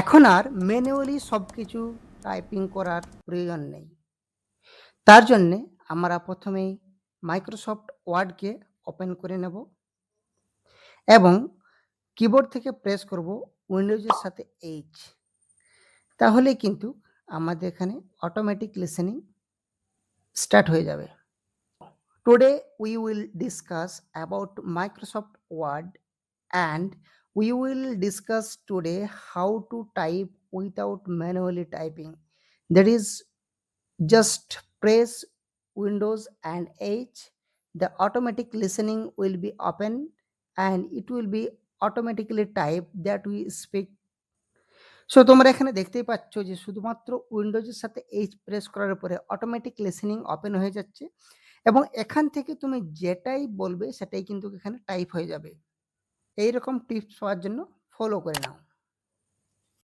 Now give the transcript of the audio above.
এখন আর ম্যানুয়ালি সবকিছু টাইপিং করার প্রয়োজন নেই। তার জন্যে আমরা প্রথমেই মাইক্রোসফট ওয়ার্ডকে ওপেন করে নেব এবং কিবোর্ড থেকে প্রেস করব উইন্ডোজের সাথে এইচ। তাহলে কিন্তু আমাদের এখানে অটোমেটিক লিসেনিং স্টার্ট হয়ে যাবে। Today we will discuss about Microsoft Word, and we will discuss today how to type without manually typing. That is, just press Windows and H, the automatic listening will be open and it will be automatically type that we speak. So তোমরা এখানে দেখতেই পাচ্ছ যে শুধুমাত্র উইন্ডোজের সাথে H press করার পরে automatic listening open হয়ে যাচ্ছে এবং এখান থেকে তুমি যেটাই বলবে সেটাই কিন্তু এখানে টাইপ হয়ে যাবে। এইরকম টিপস পাওয়ার জন্য ফলো করে নাও।